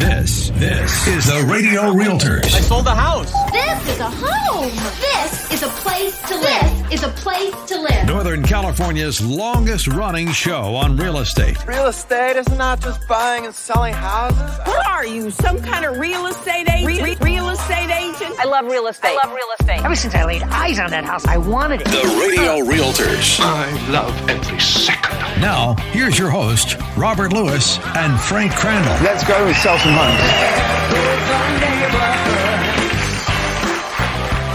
This is the Radio Realtors. I sold a house. This is a home. This is a place to live. This is a place to live. Northern California's longest running show on real estate. Real estate is not just buying and selling houses. What are you, some kind of real estate agent? Real estate agent? I love real estate. Ever since I laid eyes on that house, I wanted it. The Radio Realtors. I love every second. Now, here's your host, Robert Lewis and Frank Crandall. Let's go and sell some homes.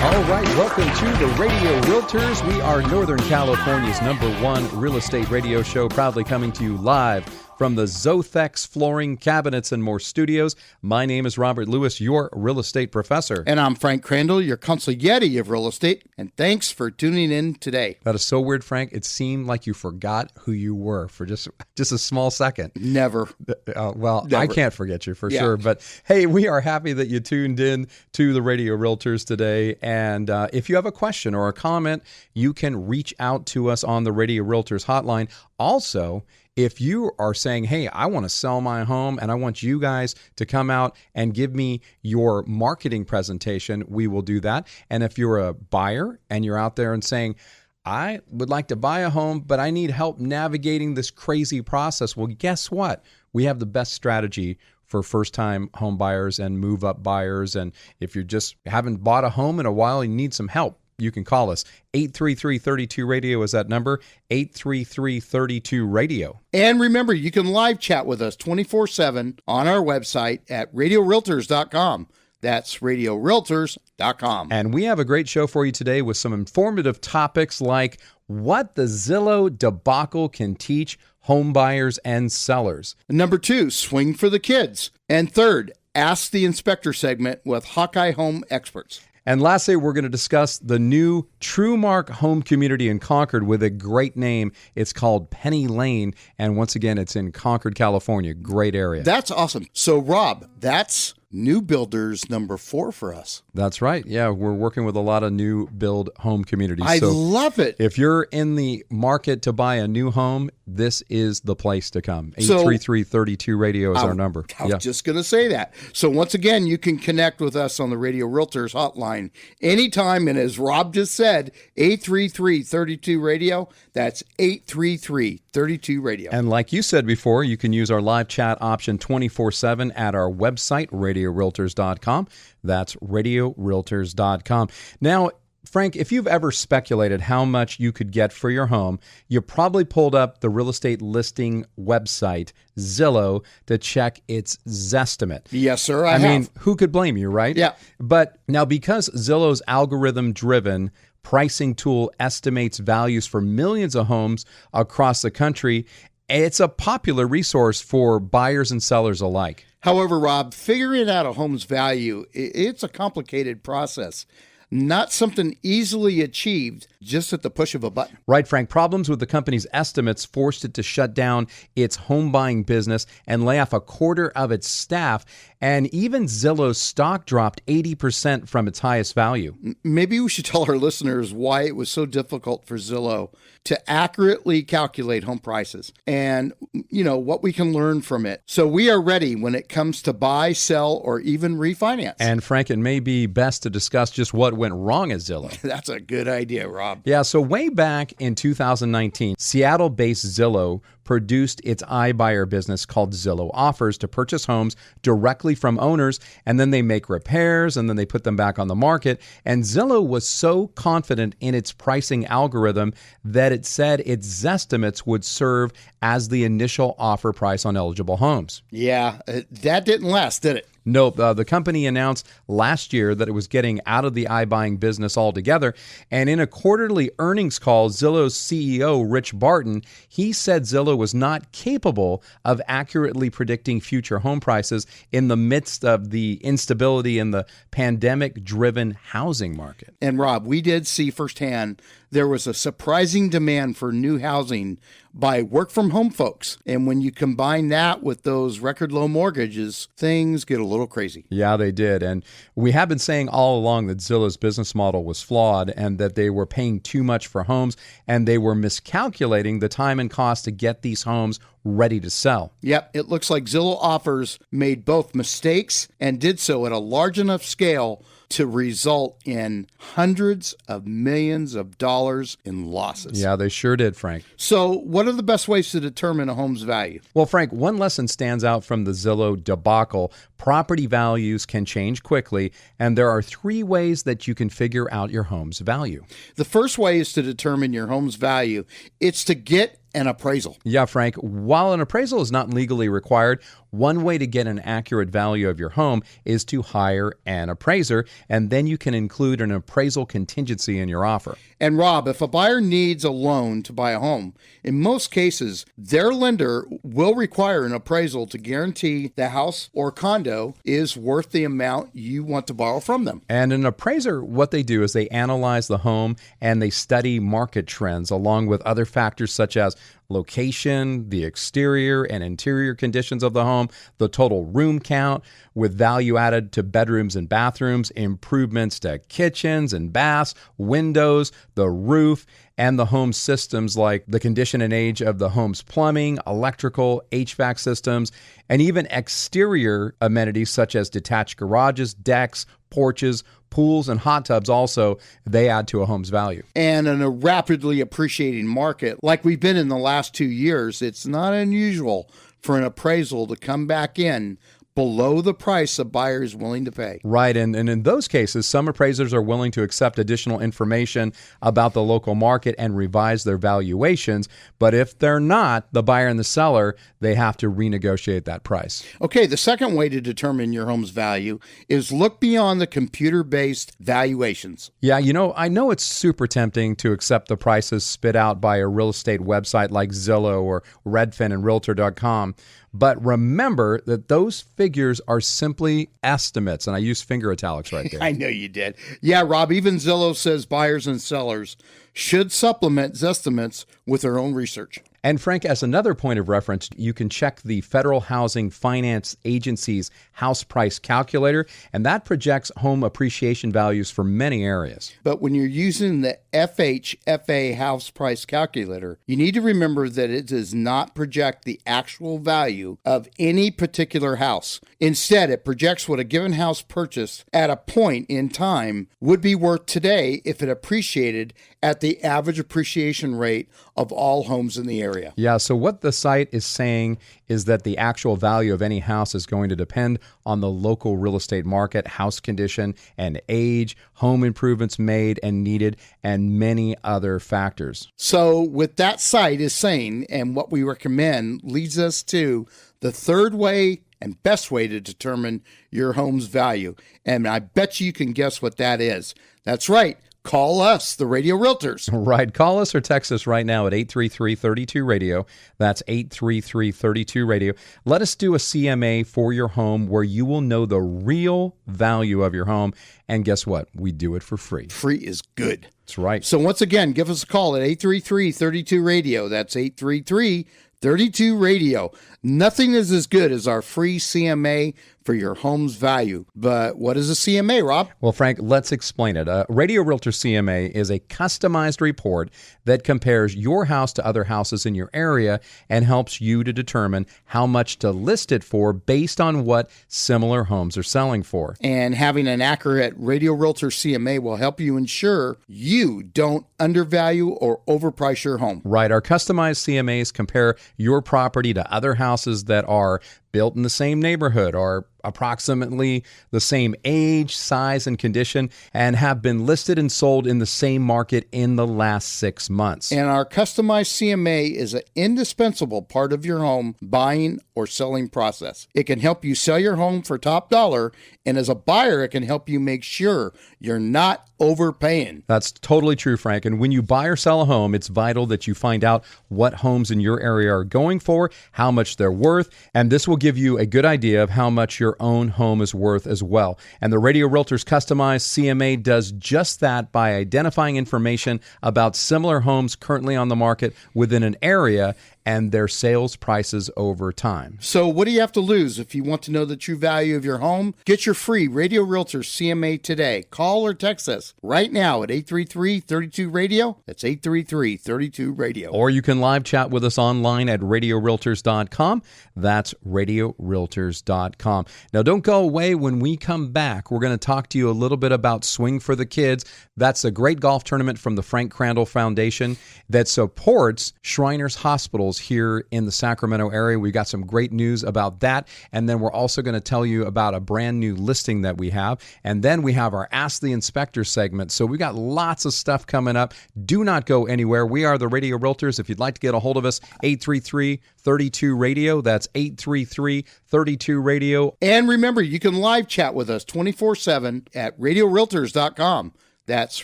All right, welcome to the Radio Realtors. We are Northern California's #1 real estate radio show, proudly coming to you live from the Zothex Flooring, Cabinets, and More studios. My name is Robert Lewis, your real estate professor. And I'm Frank Crandall, your consigliere of real estate. And thanks for tuning in today. That is so weird, Frank. It seemed like you forgot who you were for just a small second. Never. Never. I can't forget you for sure. But hey, we are happy that you tuned in to the Radio Realtors today. And if you have a question or a comment, you can reach out to us on the Radio Realtors hotline. Also, if you are saying, hey, I want to sell my home and I want you guys to come out and give me your marketing presentation, we will do that. And if you're a buyer and you're out there and saying, I would like to buy a home, but I need help navigating this crazy process, well, guess what? We have the best strategy for first-time home buyers and move-up buyers. And if you just haven't bought a home in a while, you need some help, you can call us. 833-32-RADIO is that number, 833-32-RADIO. And remember, you can live chat with us 24/7 on our website at radiorealtors.com. That's radiorealtors.com. And we have a great show for you today with some informative topics like what the Zillow debacle can teach home buyers and sellers. Number 2, swing for the kids. And third, Ask the Inspector segment with Hawkeye Home Experts. And lastly, we're going to discuss the new Trumark home community in Concord with a great name. It's called Penny Lane. And once again, it's in Concord, California. Great area. That's awesome. So, Rob, that's new builders number 4 for us. That's right. Yeah, we're working with a lot of new build home communities. I love it. If you're in the market to buy a new home, this is the place to come. 833-32-RADIO is our number. I was just going to say that. So once again, you can connect with us on the Radio Realtors hotline anytime. And as Rob just said, 833-32-RADIO. That's 833-32-RADIO. And like you said before, you can use our live chat option 24/7 at our website, radiorealtors.com. That's radiorealtors.com. Now, Frank, if you've ever speculated how much you could get for your home, you probably pulled up the real estate listing website, Zillow, to check its Zestimate. Yes, sir, I have. mean, who could blame you, right? Yeah. But now because Zillow's algorithm-driven pricing tool estimates values for millions of homes across the country, it's a popular resource for buyers and sellers alike. However, Rob, figuring out a home's value, it's a complicated process. Not something easily achieved just at the push of a button. Right, Frank. Problems with the company's estimates forced it to shut down its home buying business and lay off a quarter of its staff. And even Zillow's stock dropped 80% from its highest value. Maybe we should tell our listeners why it was so difficult for Zillow to accurately calculate home prices and, what we can learn from it. So we are ready when it comes to buy, sell, or even refinance. And Frank, it may be best to discuss just what went wrong at Zillow. That's a good idea, Rob. Yeah, so way back in 2019, Seattle-based Zillow produced its iBuyer business called Zillow Offers to purchase homes directly from owners, and then they make repairs, and then they put them back on the market. And Zillow was so confident in its pricing algorithm that it said its Zestimates would serve as the initial offer price on eligible homes. Yeah, that didn't last, did it? Nope. The company announced last year that it was getting out of the iBuying business altogether. And in a quarterly earnings call, Zillow's CEO, Rich Barton, he said Zillow was not capable of accurately predicting future home prices in the midst of the instability in the pandemic-driven housing market. And Rob, we did see firsthand there was a surprising demand for new housing by work from home folks. And when you combine that with those record low mortgages, things get a little crazy. Yeah, they did. And we have been saying all along that Zillow's business model was flawed and that they were paying too much for homes and they were miscalculating the time and cost to get these homes ready to sell. Yep, it looks like Zillow Offers made both mistakes and did so at a large enough scale to result in hundreds of millions of dollars in losses. Yeah, they sure did, Frank. So what are the best ways to determine a home's value? Well, Frank, one lesson stands out from the Zillow debacle. Property values can change quickly, and there are 3 ways that you can figure out your home's value. The first way is to determine your home's value. It's to get an appraisal. Yeah, Frank, while an appraisal is not legally required, one way to get an accurate value of your home is to hire an appraiser, and then you can include an appraisal contingency in your offer. And Rob, if a buyer needs a loan to buy a home, in most cases, their lender will require an appraisal to guarantee the house or condo is worth the amount you want to borrow from them. And an appraiser, what they do is they analyze the home and they study market trends along with other factors such as location, the exterior and interior conditions of the home, the total room count with value added to bedrooms and bathrooms, improvements to kitchens and baths, windows, the roof, and the home systems like the condition and age of the home's plumbing, electrical, HVAC systems, and even exterior amenities such as detached garages, decks, porches, pools, and hot tubs also, they add to a home's value. And in a rapidly appreciating market like we've been in the last 2 years, it's not unusual for an appraisal to come back in below the price a buyer is willing to pay. Right, and in those cases, some appraisers are willing to accept additional information about the local market and revise their valuations, but if they're not, the buyer and the seller, they have to renegotiate that price. Okay, the second way to determine your home's value is look beyond the computer-based valuations. Yeah, I know it's super tempting to accept the prices spit out by a real estate website like Zillow or Redfin and Realtor.com, but remember that those figures are simply estimates, and I use finger italics right there. I know you did. Yeah, Rob, even Zillow says buyers and sellers should supplement estimates with their own research. And Frank, as another point of reference, you can check the Federal Housing Finance Agency's house price calculator, and that projects home appreciation values for many areas. But when you're using the FHFA house price calculator, you need to remember that it does not project the actual value of any particular house. Instead, it projects what a given house purchased at a point in time would be worth today if it appreciated at the average appreciation rate of all homes in the area. Yeah, so what the site is saying is that the actual value of any house is going to depend on the local real estate market, house condition and age, home improvements made and needed, and many other factors. So what that site is saying and what we recommend leads us to the third way and best way to determine your home's value. And I bet you can guess what that is. That's right. Call us, the Radio Realtors. Right. Call us or text us right now at 833-32-RADIO. That's 833-32-RADIO. Let us do a CMA for your home where you will know the real value of your home. And guess what? We do it for free. Free is good. That's right. So once again, give us a call at 833-32-RADIO. That's 833-32-RADIO. Nothing is as good as our free CMA for your home's value. But what is a CMA, Rob? Well, Frank, let's explain it. Radio Realtor CMA is a customized report that compares your house to other houses in your area and helps you to determine how much to list it for based on what similar homes are selling for. And having an accurate Radio Realtor CMA will help you ensure you don't undervalue or overprice your home. Right. Our customized CMAs compare your property to other houses that are built in the same neighborhood or approximately the same age, size, and condition, and have been listed and sold in the same market in the last 6 months. And our customized CMA is an indispensable part of your home buying or selling process. It can help you sell your home for top dollar, and as a buyer, it can help you make sure you're not overpaying. That's totally true, Frank. And when you buy or sell a home, it's vital that you find out what homes in your area are going for, how much they're worth, and this will give you a good idea of how much your own home is worth as well. And the Radio Realtors customized CMA does just that by identifying information about similar homes currently on the market within an area and their sales prices over time. So what do you have to lose if you want to know the true value of your home? Get your free Radio Realtors CMA today. Call or text us right now at 833-32-RADIO. That's 833-32-RADIO. Or you can live chat with us online at RadioRealtors.com. That's RadioRealtors.com. Now, don't go away. When we come back, we're going to talk to you a little bit about Swing for the Kids. That's a great golf tournament from the Frank Crandall Foundation that supports Shriners Hospitals here in the Sacramento area. We've got some great news about that. And then we're also going to tell you about a brand new listing that we have. And then we have our Ask the Inspector segment. So we got lots of stuff coming up. Do not go anywhere. We are the Radio Realtors. If you'd like to get a hold of us, 833-32-RADIO. That's 833-32-RADIO. And remember, you can live chat with us 24/7 at RadioRealtors.com. That's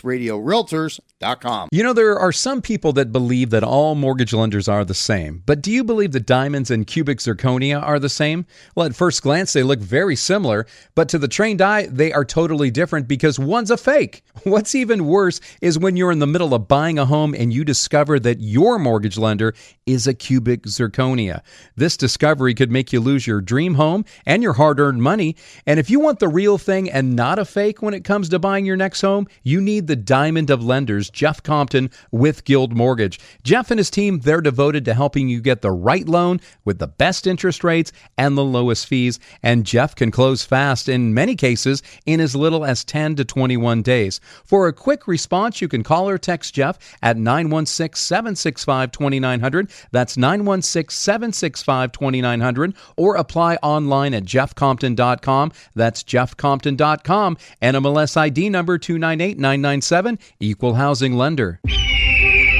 RadioRealtors.com. You know, there are some people that believe that all mortgage lenders are the same. But do you believe that diamonds and cubic zirconia are the same? Well, at first glance, they look very similar. But to the trained eye, they are totally different because one's a fake. What's even worse is when you're in the middle of buying a home and you discover that your mortgage lender is a cubic zirconia. This discovery could make you lose your dream home and your hard-earned money. And if you want the real thing and not a fake when it comes to buying your next home, you need the diamond of lenders, Jeff Compton with Guild Mortgage. Jeff and his team, they're devoted to helping you get the right loan with the best interest rates and the lowest fees. And Jeff can close fast, in many cases, in as little as 10 to 21 days. For a quick response, you can call or text Jeff at 916-765-2900. That's 916-765-2900. Or apply online at jeffcompton.com. That's jeffcompton.com. NMLS ID number 298997, Equal Housing Lender.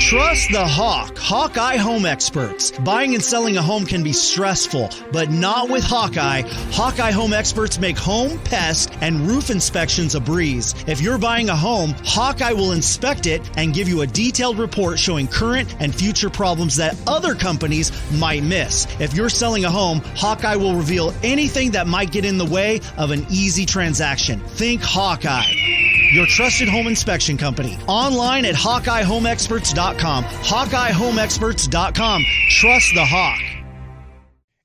Trust the Hawk, Hawkeye Home Experts. Buying and selling a home can be stressful, but not with Hawkeye. Hawkeye Home Experts make home, pest, and roof inspections a breeze. If you're buying a home, Hawkeye will inspect it and give you a detailed report showing current and future problems that other companies might miss. If you're selling a home, Hawkeye will reveal anything that might get in the way of an easy transaction. Think Hawkeye, your trusted home inspection company. Online at HawkeyeHomeExperts.com. HawkeyeHomeExperts.com. Trust the Hawk.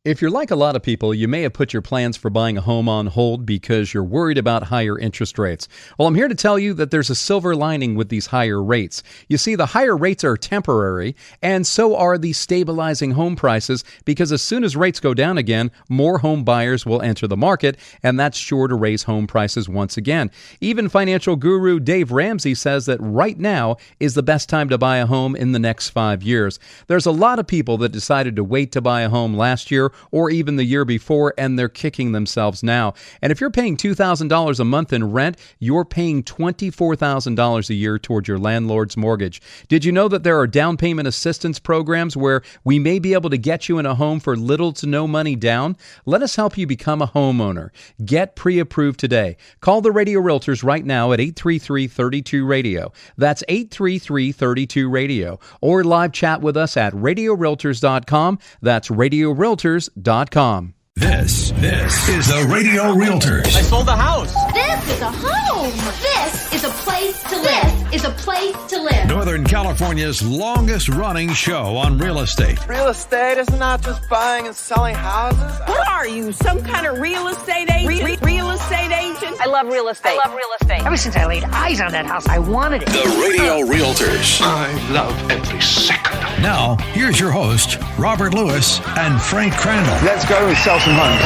If you're like a lot of people, you may have put your plans for buying a home on hold because you're worried about higher interest rates. Well, I'm here to tell you that there's a silver lining with these higher rates. You see, the higher rates are temporary, and so are the stabilizing home prices, because as soon as rates go down again, more home buyers will enter the market, and that's sure to raise home prices once again. Even financial guru Dave Ramsey says that right now is the best time to buy a home in the next 5 years. There's a lot of people that decided to wait to buy a home last year or even the year before, and they're kicking themselves now. And if you're paying $2,000 a month in rent, you're paying $24,000 a year toward your landlord's mortgage. Did you know that there are down payment assistance programs where we may be able to get you in a home for little to no money down? Let us help you become a homeowner. Get pre-approved today. Call the Radio Realtors right now at 833-32-RADIO. That's 833-32-RADIO. Or live chat with us at RadioRealtors.com. That's RadioRealtors.com. This is the Radio Realtors. I sold the house. This is a home. This is a place to live. This is a place to live. Northern California's longest running show on real estate. Real estate is not just buying and selling houses. What are you, some kind of real estate agent? Real estate agent? I love real estate. Ever since I laid eyes on that house, I wanted it. The Radio Realtors. I love every second. Now, here's your host, Robert Lewis and Frank Crandall. Let's go and sell some homes.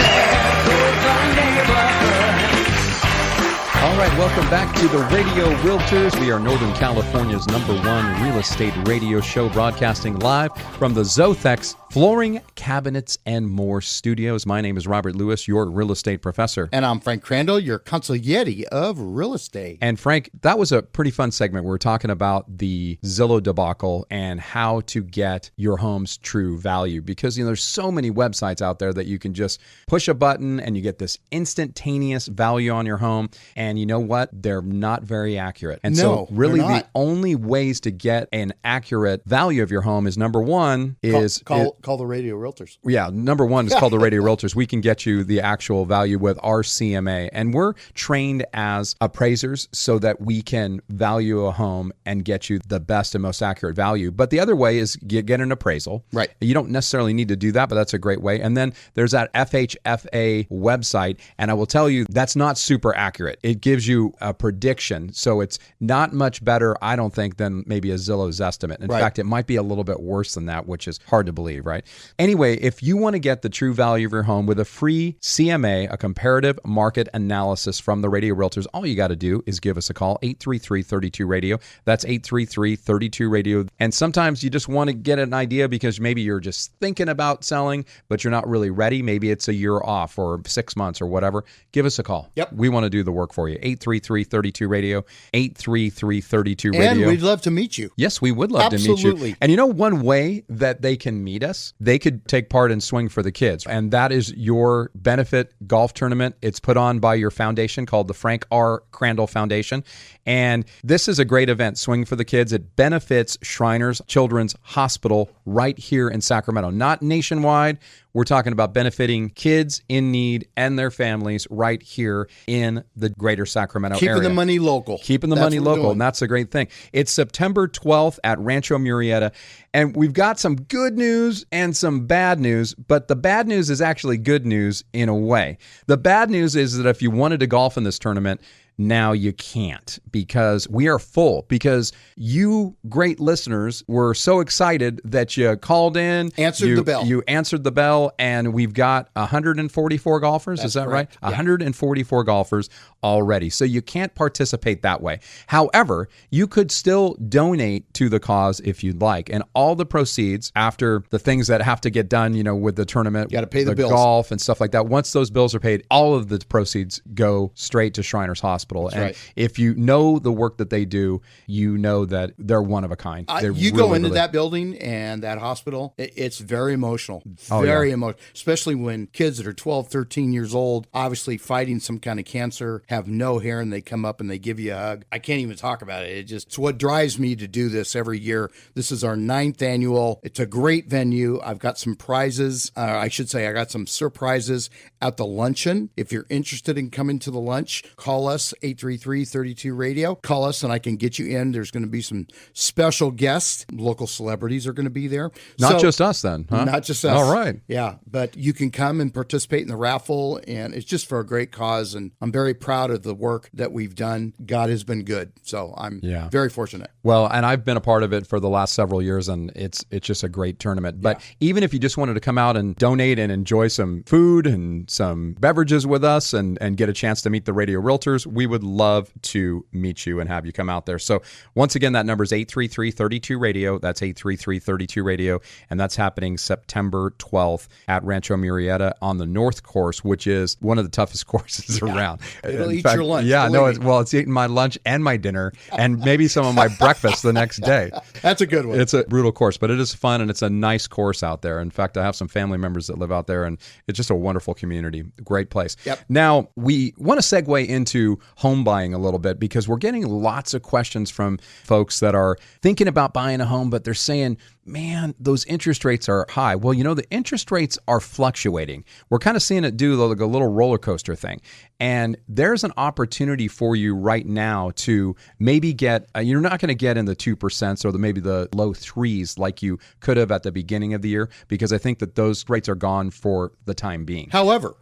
All right, welcome back to the Radio Realtors. We are Northern California's #1 real estate radio show, broadcasting live from the Zothex Flooring, Cabinets, and More studios. My name is Robert Lewis, your real estate professor. And I'm Frank Crandall, your consigliere of real estate. And Frank, that was a pretty fun segment. We were talking about the Zillow debacle and how to get your home's true value, because there's so many websites out there that you can just push a button and you get this instantaneous value on your home. And you know what? They're not very accurate. And so really the only ways to get an accurate value of your home is, number one is Call the Radio Realtors. Yeah, number one is called the Radio Realtors. We can get you the actual value with our CMA. And we're trained as appraisers so that we can value a home and get you the best and most accurate value. But the other way is get an appraisal. Right. You don't necessarily need to do that, but that's a great way. And then there's that FHFA website. And I will tell you, that's not super accurate. It gives you a prediction. So it's not much better, I don't think, than maybe a Zillow's estimate. In fact, it might be a little bit worse than that, which is hard to believe, right? Anyway, if you want to get the true value of your home with a free CMA, a comparative market analysis from the Radio Realtors, all you got to do is give us a call, 833-32-RADIO. That's 833-32-RADIO. And sometimes you just want to get an idea because maybe you're just thinking about selling, but you're not really ready. Maybe it's a year off or 6 months or whatever. Give us a call. Yep. We want to do the work for you. 833-32-RADIO, 833-32-RADIO. And we'd love to meet you. Yes, we would love to meet you. And you know one way that they can meet us? They could take part in Swing for the Kids. And that is your benefit golf tournament. It's put on by your foundation called the Frank R. Crandall Foundation. And this is a great event, Swing for the Kids. It benefits Shriners Children's Hospital right here in Sacramento, not nationwide. We're talking about benefiting kids in need and their families right here in the greater Sacramento area. Keeping the money local. Keeping the money local, and that's a great thing. It's September 12th at Rancho Murrieta, and we've got some good news and some bad news, but the bad news is actually good news in a way. The bad news is that if you wanted to golf in this tournament, now you can't because we are full, because you great listeners were so excited that you called in. Answered the bell. You answered the bell, and we've got 144 golfers. That's is that correct. right? Yeah. 144 golfers already. So you can't participate that way. However, you could still donate to the cause if you'd like. And all the proceeds after the things that have to get done, with the tournament, you got to pay the bills, golf and stuff like that. Once those bills are paid, all of the proceeds go straight to Shriners Hospital. That's and right. If you know the work that they do, you know that they're one of a kind. You go into that building and that hospital, it's very emotional. Very emotional, especially when kids that are 12, 13 years old, obviously fighting some kind of cancer, have no hair, and they come up and they give you a hug. I can't even talk about it. It's what drives me to do this every year. This is our 9th annual. It's a great venue. I've got some prizes. I got some surprises at the luncheon. If you're interested in coming to the lunch, call us, 833-32-RADIO. Call us and I can get you in. There's going to be some special guests. Local celebrities are going to be there. Not just us then, huh? Not just us. All right. Yeah, but you can come and participate in the raffle, and it's just for a great cause, and I'm very proud of the work that we've done. God has been good, so I'm very fortunate. Well, and I've been a part of it for the last several years, and it's just a great tournament. But even if you just wanted to come out and donate and enjoy some food and some beverages with us and get a chance to meet the Radio Realtors, we would love to meet you and have you come out there. So once again, that number is 833-32-RADIO. That's 833-32-RADIO, and that's happening September 12th at Rancho Murrieta on the North Course, which is one of the toughest courses around. It'll eat your lunch. Yeah, no, it's eating my lunch and my dinner and maybe some of my breakfast the next day. That's a good one. It's a brutal course, but it is fun, and it's a nice course out there. In fact, I have some family members that live out there, and it's just a wonderful community. Great place. Yep. Now, we want to segue into home buying a little bit because we're getting lots of questions from folks that are thinking about buying a home, but they're saying, man, those interest rates are high. Well, the interest rates are fluctuating. We're kind of seeing it do like a little roller coaster thing. And there's an opportunity for you right now to maybe get, you're not going to get in the 2% or maybe the low 3s like you could have at the beginning of the year, because I think that those rates are gone for the time being. However,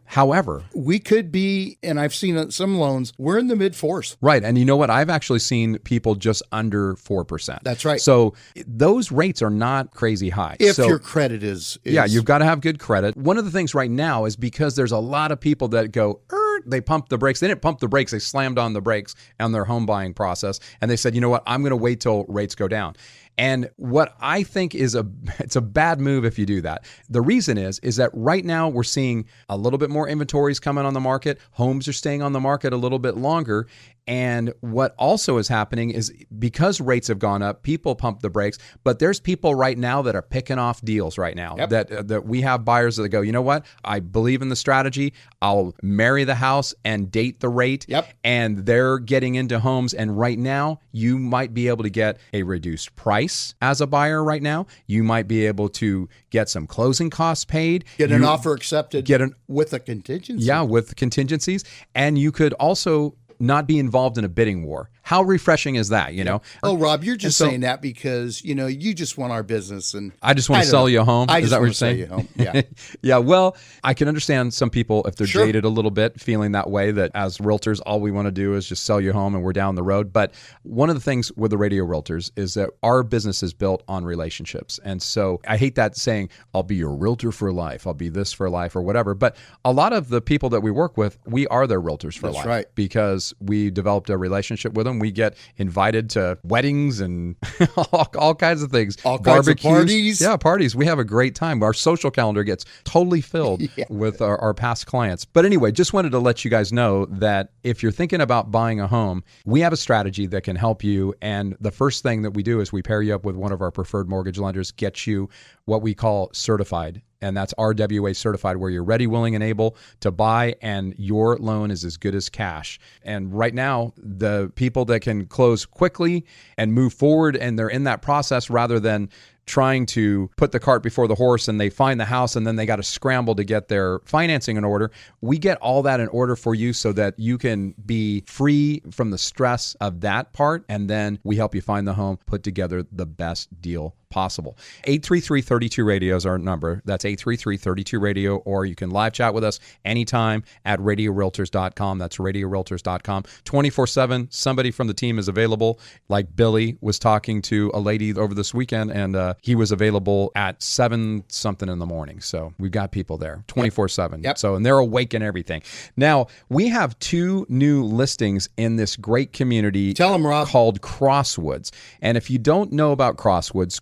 we could be, and I've seen some loans, we're in the mid 4s. Right. And you know what? I've actually seen people just under 4%. That's right. So those rates are not crazy high. If your credit is... Yeah, you've got to have good credit. One of the things right now is because there's a lot of people that go, they pump the brakes. They didn't pump the brakes. They slammed on the brakes on their home buying process. And they said, you know what? I'm going to wait till rates go down. And what I think is it's a bad move if you do that. The reason is that right now we're seeing a little bit more inventories coming on the market. Homes are staying on the market a little bit longer. And what also is happening is because rates have gone up, people pump the brakes, but there's people right now that are picking off deals right now. Yep. That we have buyers that go, you know what? I believe in the strategy. I'll marry the house and date the rate. Yep. And they're getting into homes. And right now you might be able to get a reduced price. price as a buyer right now. You might be able to get some closing costs paid. Get an offer accepted with a contingency. Yeah, with contingencies. And you could also not be involved in a bidding war. How refreshing is that, you know? Oh, Rob, you're just saying that because, you know, you just want our business. And I just want to sell you a home. Is that what you're saying? You home. Yeah. Yeah, well, I can understand some people, if they're jaded a little bit, feeling that way, that as realtors, all we want to do is just sell you home and we're down the road. But one of the things with the Radio Realtors is that our business is built on relationships. And so I hate that saying, I'll be your realtor for life. I'll be this for life or whatever. But a lot of the people that we work with, we are their realtors for life. That's right. Because we developed a relationship with them. We get invited to weddings and all kinds of things. All kinds of parties. Yeah, parties. We have a great time. Our social calendar gets totally filled with our past clients. But anyway, just wanted to let you guys know that if you're thinking about buying a home, we have a strategy that can help you. And the first thing that we do is we pair you up with one of our preferred mortgage lenders, get you what we call certified. And that's RWA certified, where you're ready, willing, and able to buy, and your loan is as good as cash. And right now, the people that can close quickly and move forward, and they're in that process rather than trying to put the cart before the horse, and they find the house and then they got to scramble to get their financing in order. We get all that in order for you so that you can be free from the stress of that part. And then we help you find the home, put together the best deal possible. 833-32-RADIO is our number. That's 833-32-RADIO, or you can live chat with us anytime at radiorealtors.com. That's radiorealtors.com. 24/7, somebody from the team is available. Like Billy was talking to a lady over this weekend, and he was available at 7-something in the morning. So we've got people there 24/7. Yep. So, and they're awake and everything. Now, we have 2 new listings in this great community. Tell them, Rob. Called Crosswoods. And if you don't know about Crosswoods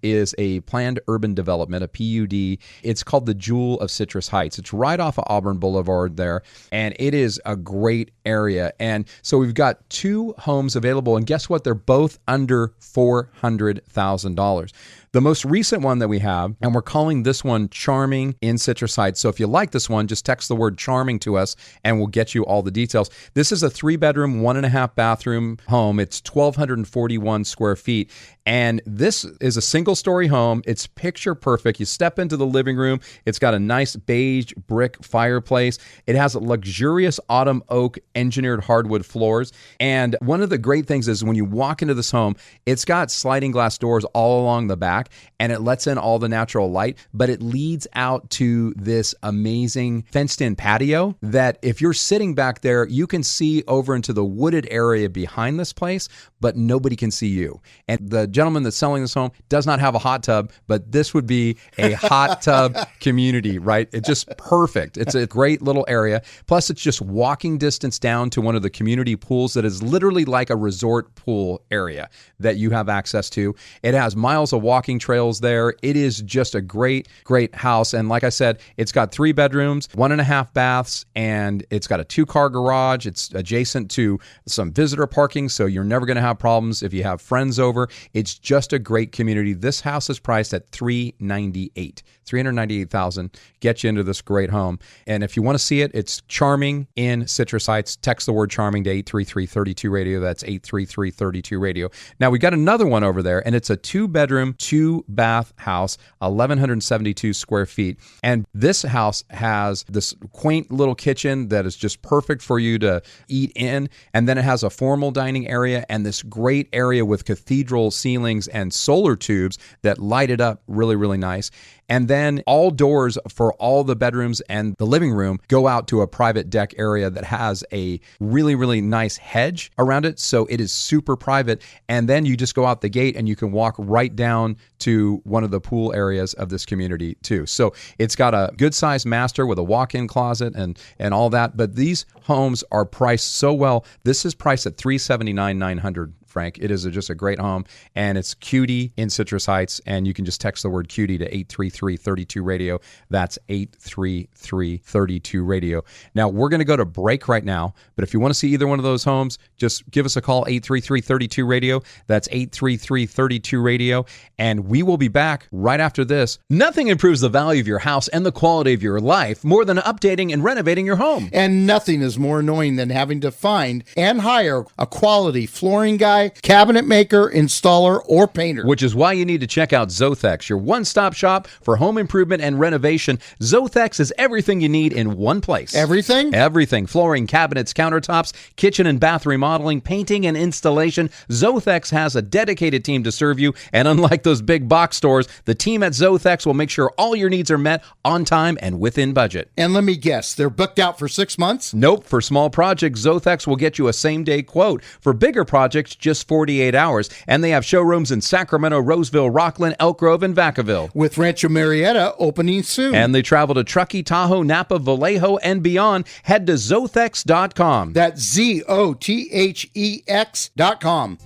is a planned urban development, a PUD. It's called the Jewel of Citrus Heights. It's right off of Auburn Boulevard there, and it is a great area. And so we've got 2 homes available, and guess what? They're both under $400,000. The most recent one that we have, and we're calling this one Charming in Citrus Heights. So if you like this one, just text the word charming to us and we'll get you all the details. This is a 3-bedroom, 1.5 bathroom home. It's 1,241 square feet. And this is a single-story home. It's picture perfect. You step into the living room. It's got a nice beige brick fireplace. It has luxurious autumn oak engineered hardwood floors. And one of the great things is when you walk into this home, it's got sliding glass doors all along the back, and it lets in all the natural light, but it leads out to this amazing fenced-in patio that if you're sitting back there, you can see over into the wooded area behind this place, but nobody can see you. And the gentleman that's selling this home does not have a hot tub, but this would be a hot tub community, right? It's just perfect. It's a great little area. Plus, it's just walking distance down to one of the community pools that is literally like a resort pool area that you have access to. It has miles of walking trails there. It is just a great, great house. And like I said, it's got 3 bedrooms, 1.5 baths, and it's got a 2-car garage. It's adjacent to some visitor parking, so you're never going to have problems if you have friends over. It's just a great community. This house is priced at $398,000. Get you into this great home. And if you want to see it, it's Charming in Citrus Heights. Text the word charming to 833-32-RADIO. That's 833-32-RADIO. Now, we got another one over there, and it's a 2-bedroom, 2-bath house, 1,172 square feet. And this house has this quaint little kitchen that is just perfect for you to eat in. And then it has a formal dining area and this great area with cathedral ceilings and solar tubes that light it up really, really nice. And then all doors for all the bedrooms and the living room go out to a private deck area that has a really, really nice hedge around it. So it is super private. And then you just go out the gate and you can walk right down to one of the pool areas of this community too. So it's got a good sized master with a walk-in closet and all that. But these homes are priced so well. This is priced at $379,900. Frank. It is just a great home, and it's Cutie in Citrus Heights, and you can just text the word Cutie to 833-32-RADIO. That's 833-32-RADIO. Now, we're going to go to break right now, but if you want to see either one of those homes, just give us a call, 833-32-RADIO. That's 833-32-RADIO, and we will be back right after this. Nothing improves the value of your house and the quality of your life more than updating and renovating your home. And nothing is more annoying than having to find and hire a quality flooring guy, guy, cabinet maker, installer, or painter. Which is why you need to check out Zothex, your one-stop shop for home improvement and renovation. Zothex is everything you need in one place. Everything? Everything. Flooring, cabinets, countertops, kitchen and bath remodeling, painting and installation. Zothex has a dedicated team to serve you. And unlike those big box stores, the team at Zothex will make sure all your needs are met on time and within budget. And let me guess, they're booked out for 6 months? Nope. For small projects, Zothex will get you a same-day quote. For bigger projects, just 48 hours. And they have showrooms in Sacramento, Roseville, Rockland, Elk Grove, and Vacaville. With Rancho Marietta opening soon. And they travel to Truckee, Tahoe, Napa, Vallejo, and beyond. Head to Zothex.com. That's ZOTHEX.com.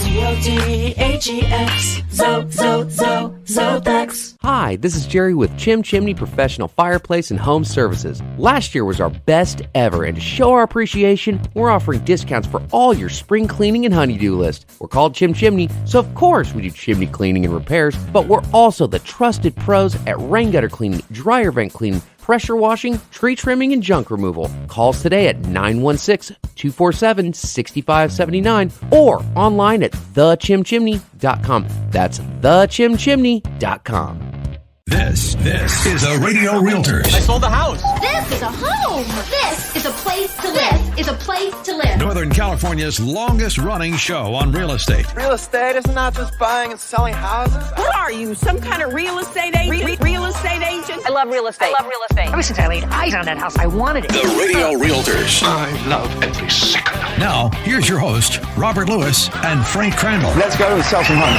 ZOTHEX, Zothex. Hi, this is Jerry with Chim Chimney Professional Fireplace and Home Services. Last year was our best ever, and to show our appreciation, we're offering discounts for all your spring cleaning and honeydew list. We're called Chim Chimney, so of course we do chimney cleaning and repairs, but we're also the trusted pros at rain gutter cleaning, dryer vent cleaning, pressure washing, tree trimming, and junk removal. Call us today at 916-247-6579 or online at thechimchimney.com. That's thechimchimney.com. This is a Radio Realtors. I sold the house. This is a home. This is a place to live. This is a place to live. Northern California's longest running show on real estate. Real estate is not just buying and selling houses. What are you, some kind of real estate agent? Real estate agent? I love real estate. Ever since I laid eyes on that house, I wanted it. The Radio Realtors. I love every second. Now, here's your host, Robert Lewis and Frank Crandall. Let's go and sell some homes.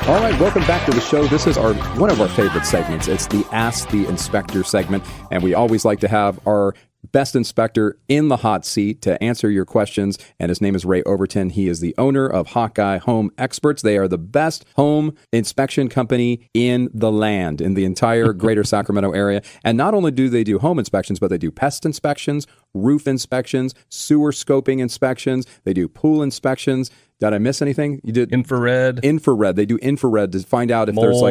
All right, welcome back to the show. This is one of our favorite segments. It's the Ask the Inspector segment, and we always like to have our best inspector in the hot seat to answer your questions, and his name is Ray Overton. He is the owner of Hawkeye Home Experts. They are the best home inspection company in the land, in the entire greater Sacramento area. And not only do they do home inspections, but they do pest inspections, roof inspections, sewer scoping inspections. They do pool inspections. Did I miss anything? You did infrared. They do infrared to find out if there's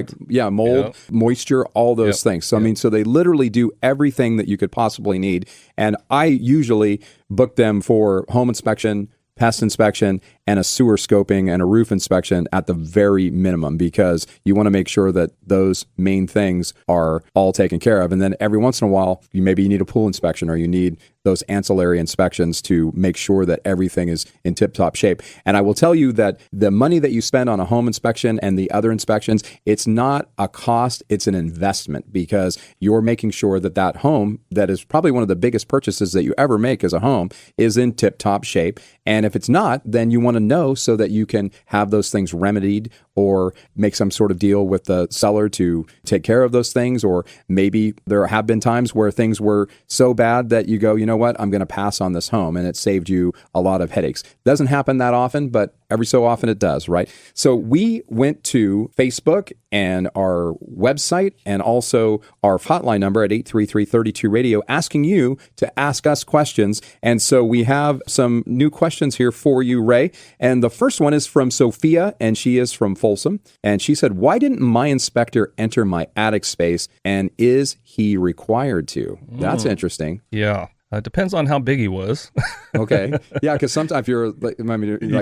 mold, moisture, all those things. So, so they literally do everything that you could possibly need. And I usually book them for home inspection, pest inspection, and a sewer scoping and a roof inspection at the very minimum, because you want to make sure that those main things are all taken care of. And then every once in a while, you need a pool inspection, or you need those ancillary inspections to make sure that everything is in tip-top shape. And I will tell you that the money that you spend on a home inspection and the other inspections, it's not a cost, it's an investment, because you're making sure that that home, that is probably one of the biggest purchases that you ever make as a home, is in tip-top shape. And if it's not, then you want to know so that you can have those things remedied, or make some sort of deal with the seller to take care of those things. Or maybe there have been times where things were so bad that you go, you know what, I'm going to pass on this home, and it saved you a lot of headaches. Doesn't happen that often, but every so often it does, right? So we went to Facebook and our website, and also our hotline number at 833-32-RADIO, asking you to ask us questions. And so we have some new questions here for you, Ray. And the first one is from Sophia, and she is from Folsom. And she said, why didn't my inspector enter my attic space, and is he required to? That's interesting. Yeah. It depends on how big he was. Okay. Yeah, because sometimes if you're like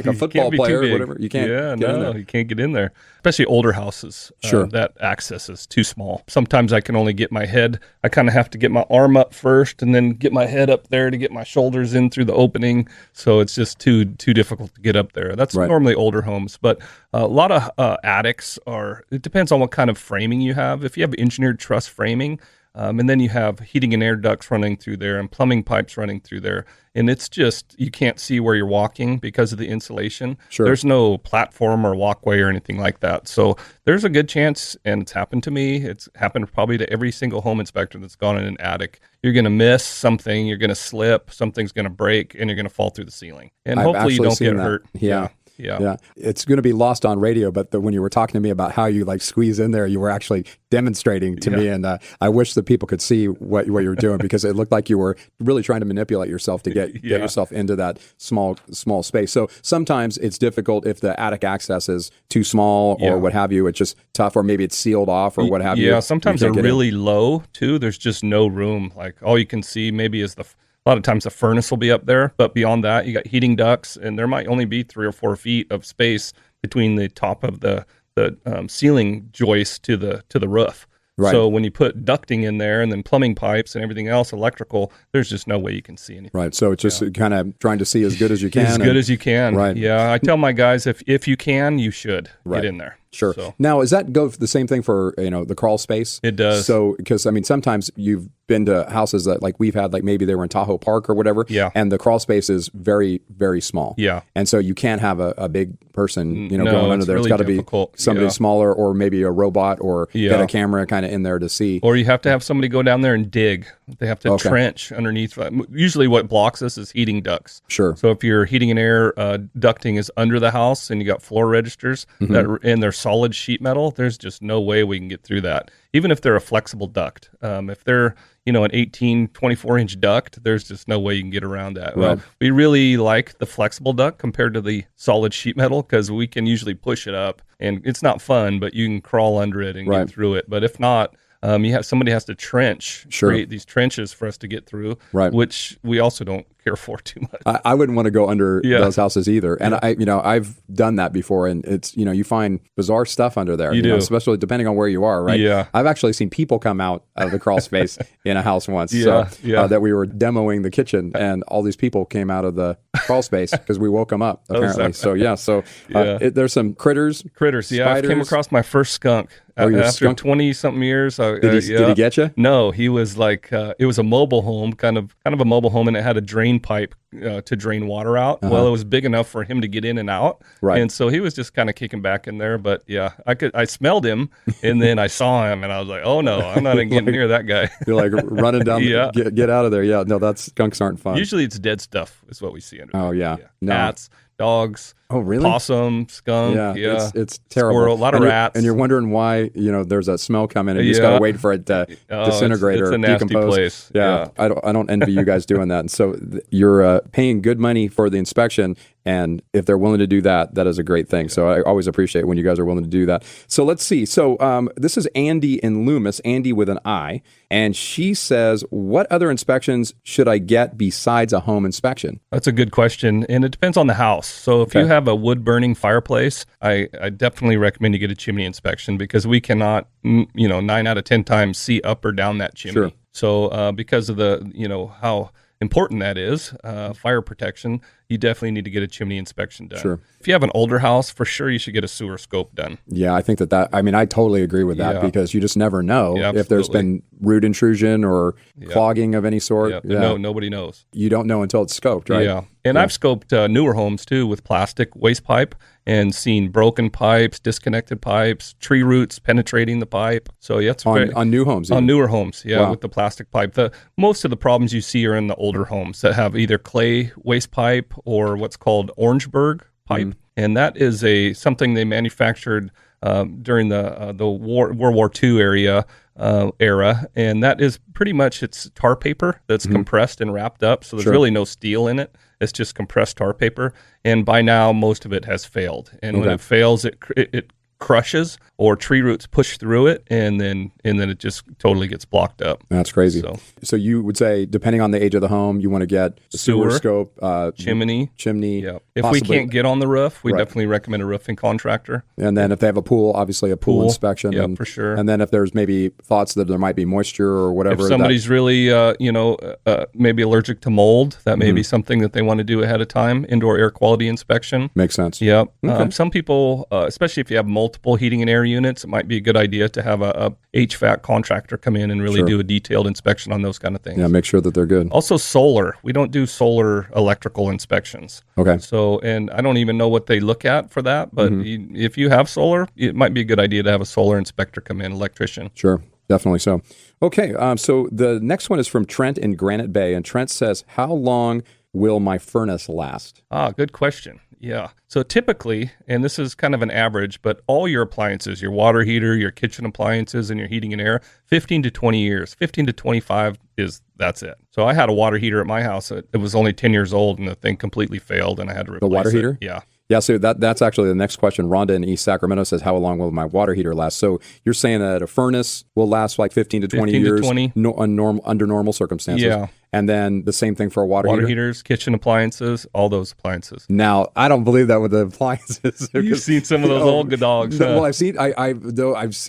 a football player or whatever, you can't get in there. You can't get in there. Especially older houses. Sure. That access is too small. Sometimes I can only get my head. I kind of have to get my arm up first and then get my head up there to get my shoulders in through the opening. So it's just too difficult to get up there. That's normally older homes. But a lot of attics it depends on what kind of framing you have. If you have engineered truss framing, and then you have heating and air ducts running through there and plumbing pipes running through there. And it's just, you can't see where you're walking because of the insulation. Sure. There's no platform or walkway or anything like that. So there's a good chance, and it's happened to me. It's happened probably to every single home inspector that's gone in an attic. You're going to miss something. You're going to slip. Something's going to break, and you're going to fall through the ceiling. And hopefully you don't get hurt. Yeah. It's going to be lost on radio, but when you were talking to me about how you squeeze in there, you were actually demonstrating to me, and I wish that people could see what you were doing, because it looked like you were really trying to manipulate yourself to get yourself into that small space. So sometimes it's difficult if the attic access is too small or what have you. It's just tough, or maybe it's sealed off or what have you. Yeah, sometimes they're really low too. There's just no room. Like all you can see maybe is A lot of times the furnace will be up there, but beyond that, you got heating ducts, and there might only be 3 or 4 feet of space between the top of the ceiling joist to the roof. Right. So when you put ducting in there and then plumbing pipes and everything else, electrical, there's just no way you can see anything. Right. So it's just kind of trying to see as good as you can. As good as you can. Right. Yeah. I tell my guys, if you can, you should get in there. Sure. So. Now, does that go the same thing for, the crawl space? It does. So, because, sometimes you've been to houses that, like, we've had, like, maybe they were in Tahoe Park or whatever. Yeah. And the crawl space is very, very small. Yeah. And so you can't have a big person, going under there. Really it's got to be somebody Yeah. smaller, or maybe a robot, or get a camera kind of in there to see. Or you have to have somebody go down there and dig. They have to trench underneath. Usually what blocks us is heating ducts. Sure. So if your heating and air ducting is under the house and you got floor registers and they're solid sheet metal, there's just no way we can get through that. Even if they're a flexible duct. If they're, an 18, 24-inch duct, there's just no way you can get around that. Right. Well, we really like the flexible duct compared to the solid sheet metal because we can usually push it up. And it's not fun, but you can crawl under it and get through it. But if not, somebody has to create these trenches for us to get through, which we also don't care for too much. I wouldn't want to go under those houses either. And I've done that before, and it's, you find bizarre stuff under there, you do. Especially depending on where you are, right? Yeah. I've actually seen people come out of the crawl space in a house once that we were demoing the kitchen, and all these people came out of the crawl space because we woke them up, apparently. There's some critters. Yeah. I came across my first skunk. After 20-something years. Did he get you? No, he was like, it was a mobile home, kind of a mobile home, and it had a drain pipe to drain water out. Well, it was big enough for him to get in and out. Right. And so he was just kind of kicking back in there. But yeah, I smelled him, and then I saw him, and I was like, oh no, I'm not getting near that guy. You're like running down, get out of there. Yeah, no, skunks aren't fun. Usually it's dead stuff is what we see under there. Oh, yeah. No. Cats, dogs. Oh, really? Possum, skunk. Yeah. It's terrible. Squirrel, a lot of rats. And you're wondering why, there's that smell coming, and you just got to wait for it to disintegrate it's or a nasty decompose. Place. Yeah. I don't envy you guys doing that. And so you're paying good money for the inspection, and if they're willing to do that, that is a great thing. So I always appreciate when you guys are willing to do that. So let's see. So this is Andy in Loomis, Andy with an I, and she says, what other inspections should I get besides a home inspection? That's a good question, and it depends on the house. So if you have a wood-burning fireplace, I definitely recommend you get a chimney inspection because we cannot, 9 out of 10 times see up or down that chimney. Sure. So because of the, how important that is, fire protection, you definitely need to get a chimney inspection done. Sure. If you have an older house, for sure you should get a sewer scope done. Yeah, I think I totally agree with that because you just never know if there's been root intrusion or clogging of any sort. Yeah. No, nobody knows. You don't know until it's scoped, right? Yeah. And I've scoped newer homes too with plastic waste pipe and seen broken pipes, disconnected pipes, tree roots penetrating the pipe. So yeah, on new homes. On newer homes, with the plastic pipe. Most of the problems you see are in the older homes that have either clay waste pipe or what's called Orangeburg pipe, and that is something they manufactured during the World War II era, and that is pretty much it's tar paper that's compressed and wrapped up. So there's really no steel in it. It's just compressed tar paper, and by now most of it has failed. And when it fails, it crushes, or tree roots push through it, and then it just totally gets blocked up. That's crazy. So you would say, depending on the age of the home, you want to get a sewer scope, chimney. Yeah. If we can't get on the roof, we definitely recommend a roofing contractor. And then if they have a pool, obviously a pool inspection. Yeah, for sure. And then if there's maybe thoughts that there might be moisture or whatever. If somebody's really, maybe allergic to mold, that may be something that they want to do ahead of time. Indoor air quality inspection. Makes sense. Yep. Okay. Some people, especially if you have multiple heating and air units, it might be a good idea to have a HVAC contractor come in and really do a detailed inspection on those kind of things. Yeah, make sure that they're good. Also solar. We don't do solar electrical inspections. Okay. So, and I don't even know what they look at for that, but if you have solar, it might be a good idea to have a solar inspector come in, electrician. Sure. Definitely so. Okay. So the next one is from Trent in Granite Bay, and Trent says, how long will my furnace last? Good question. Yeah. So typically, and this is kind of an average, but all your appliances, your water heater, your kitchen appliances, and your heating and air, 15 to 20 years. 15 to 25 that's it. So I had a water heater at my house. It was only 10 years old, and the thing completely failed, and I had to replace it. The water heater? Yeah. Yeah, so that's actually the next question. Rhonda in East Sacramento says, how long will my water heater last? So you're saying that a furnace will last like 15 to 20 years 20. under normal circumstances. Yeah. And then the same thing for a water heater. Heaters, kitchen appliances, all those appliances. Now, I don't believe that with the appliances. You've seen some of those old dogs. Well, I've seen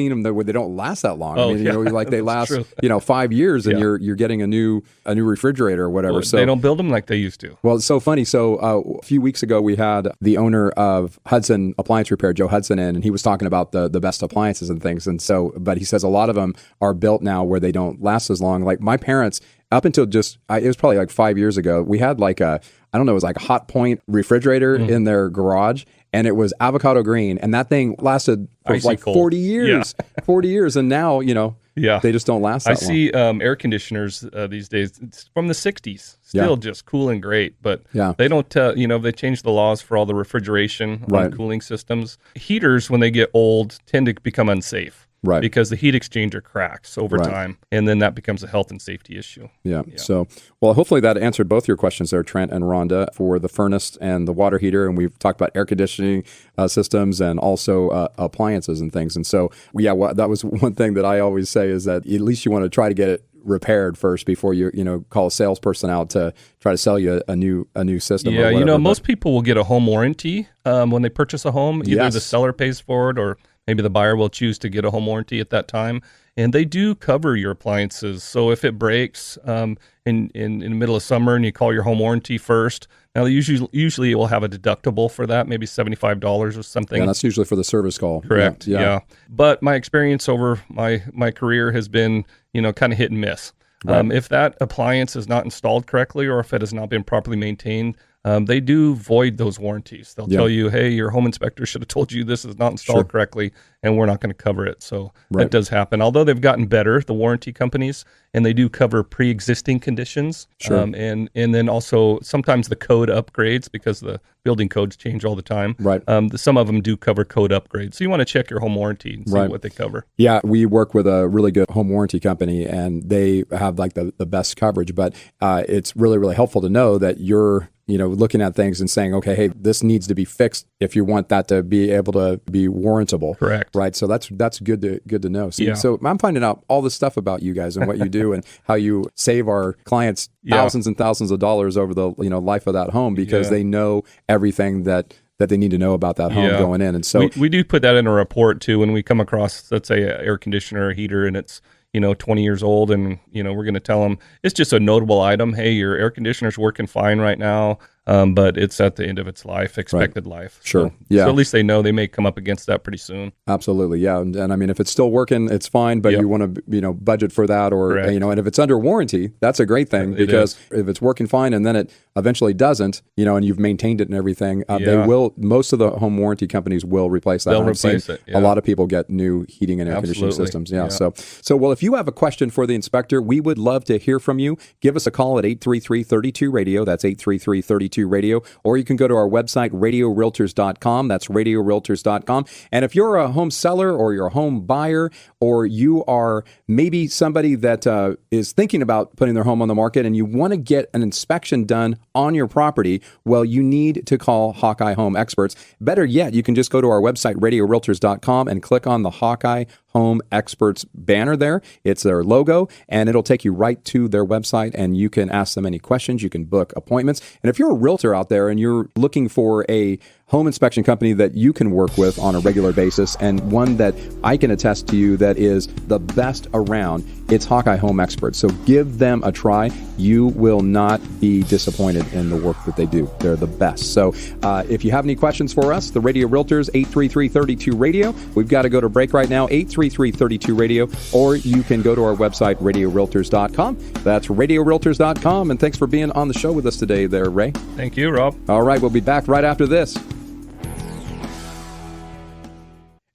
them where they don't last that long. Oh, I mean, like they last 5 years, and you're getting a new refrigerator or whatever. Well, so they don't build them like they used to. Well, it's so funny. So a few weeks ago, we had the owner of Hudson Appliance Repair, Joe Hudson, in, and he was talking about the best appliances and things. And so, but he says a lot of them are built now where they don't last as long. Like my parents, up until it was probably like 5 years ago, we had like it was like a Hot Point refrigerator in their garage, and it was avocado green, and that thing lasted for like 40 years. Yeah. 40 years, and now, they just don't last that long. I see air conditioners these days, it's from the 60s, still just cooling great, but they don't, they changed the laws for all the refrigeration on cooling systems. Heaters, when they get old, tend to become unsafe. Right. Because the heat exchanger cracks over time, and then that becomes a health and safety issue. Yeah. So, well, hopefully that answered both your questions there, Trent and Rhonda, for the furnace and the water heater. And we've talked about air conditioning systems and also appliances and things. And so, that was one thing that I always say is that at least you want to try to get it repaired first before you call a salesperson out to try to sell you a new system. Yeah, or whatever, most people will get a home warranty when they purchase a home. Either the seller pays for it, or maybe the buyer will choose to get a home warranty at that time, and they do cover your appliances. So if it breaks in the middle of summer and you call your home warranty first, now usually it will have a deductible for that, maybe $75 or something. Yeah, that's usually for the service call. Correct. Yeah. But my experience over my career has been kind of hit and miss. Right. If that appliance is not installed correctly, or if it has not been properly maintained, they do void those warranties. They'll tell you, hey, your home inspector should have told you this is not installed correctly, and we're not going to cover it. So that does happen. Although they've gotten better, the warranty companies, and they do cover pre-existing conditions. Sure. And then also sometimes the code upgrades, because the building codes change all the time. Right. Some of them do cover code upgrades. So you want to check your home warranty and see what they cover. Yeah, we work with a really good home warranty company, and they have like the best coverage. But it's really, really helpful to know that you're looking at things and saying, okay, hey, this needs to be fixed if you want that to be able to be warrantable. Correct. Right. So that's good to know. So I'm finding out all this stuff about you guys and what you do and how you save our clients thousands and thousands of dollars over the life of that home, because they know everything that they need to know about that home going in. And so we do put that in a report too when we come across, let's say, an air conditioner or heater, and it's 20 years old, and we're going to tell them it's just a notable item. Hey, your air conditioner's working fine right now, but it's at the end of its life, expected life. Sure. So at least they know they may come up against that pretty soon. Absolutely. Yeah. And I mean, if it's still working, it's fine, but you want to, budget for that, or, and if it's under warranty, that's a great thing, because if it's working fine and then it eventually doesn't, and you've maintained it and everything, most of the home warranty companies will replace that. They'll replace it. A lot of people get new heating and air conditioning systems. Yeah. So, well, if you have a question for the inspector, we would love to hear from you. Give us a call at 833-32-RADIO. That's 833-32-RADIO. Or you can go to our website, RadioRealtors.com. That's RadioRealtors.com. And if you're a home seller or you're a home buyer, or you are maybe somebody that is thinking about putting their home on the market and you want to get an inspection done on your property, well, you need to call Hawkeye Home Experts. Better yet, you can just go to our website, RadioRealtors.com, and click on the Hawkeye Home Experts banner there. It's their logo, and it'll take you right to their website, and you can ask them any questions. You can book appointments. And if you're a realtor out there and you're looking for a home inspection company that you can work with on a regular basis, and one that I can attest to you that is the best around, it's Hawkeye Home Experts. So give them a try. You will not be disappointed in the work that they do. They're the best. So if you have any questions for us, the Radio Realtors, 833-32-RADIO. We've got to go to break right now, 833-32-RADIO, or you can go to our website, RadioRealtors.com. That's RadioRealtors.com. And thanks for being on the show with us today there, Ray. Thank you, Rob. All right, we'll be back right after this.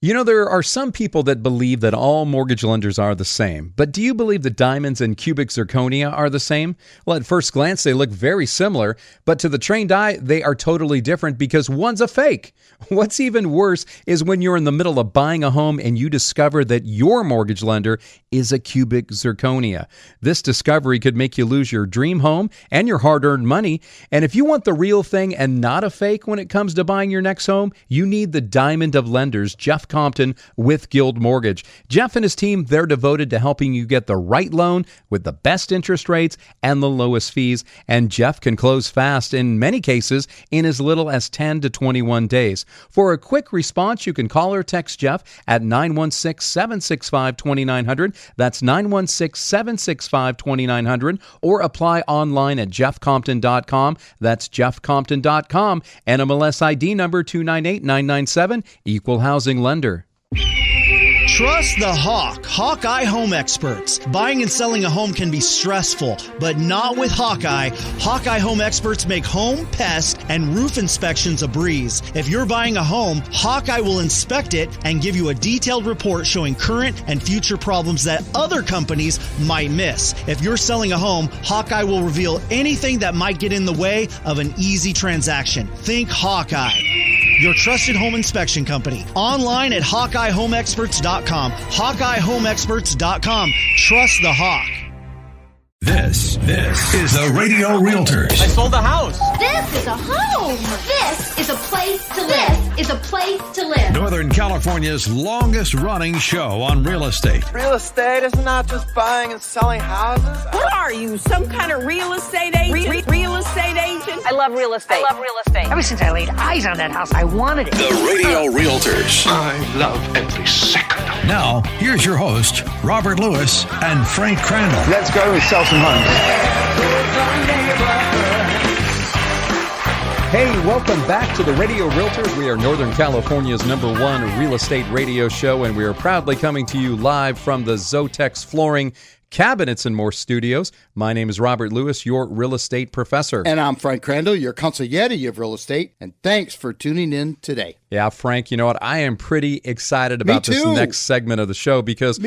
There are some people that believe that all mortgage lenders are the same. But do you believe that diamonds and cubic zirconia are the same? Well, at first glance, they look very similar, but to the trained eye, they are totally different because one's a fake. What's even worse is when you're in the middle of buying a home and you discover that your mortgage lender is a cubic zirconia. This discovery could make you lose your dream home and your hard-earned money. And if you want the real thing and not a fake when it comes to buying your next home, you need the diamond of lenders, Jeff Compton with Guild Mortgage. Jeff and his team, they're devoted to helping you get the right loan with the best interest rates and the lowest fees. And Jeff can close fast in many cases in as little as 10 to 21 days. For a quick response, you can call or text Jeff at 916-765-2900. That's 916-765-2900. Or apply online at jeffcompton.com. That's jeffcompton.com. NMLS ID number 298997. Equal housing lender. Trust the Hawk, Hawkeye Home Experts. Buying and selling a home can be stressful, but not with Hawkeye. Hawkeye Home Experts make home, pest, and roof inspections a breeze. If you're buying a home, Hawkeye will inspect it and give you a detailed report showing current and future problems that other companies might miss. If you're selling a home, Hawkeye will reveal anything that might get in the way of an easy transaction. Think Hawkeye, your trusted home inspection company. Online at HawkeyeHomeExperts.com. HawkeyeHomeExperts.com. Trust the Hawk. This is the Radio Realtors. I sold the house. This is a home. This is a place to live. This is a place to live. Northern California's longest running show on real estate. Real estate is not just buying and selling houses. What are you, some kind of real estate agent? Real estate agent? I love real estate. Ever since I laid eyes on that house, I wanted it. The Radio Realtors. I love every second. Now, here's your host, Robert Lewis and Frank Crandall. Let's go and sell some homes. Hey, welcome back to the Radio Realtors. We are Northern California's #1 real estate radio show, and we are proudly coming to you live from the Zotex Flooring, Cabinets, and More studios. My name is Robert Lewis, your real estate professor. And I'm Frank Crandall, your consigliere of real estate. And thanks for tuning in today. Yeah, Frank, you know what? I am pretty excited about this next segment of the show because